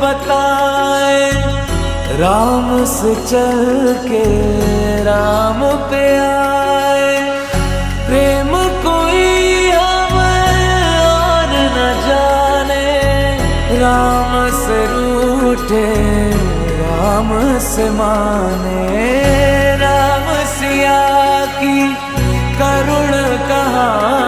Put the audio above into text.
बताए, राम से चल के राम पे आए। प्रेम कोई हमें और न जाने, राम से रूठे राम से माने। राम सिया की करुण कहानी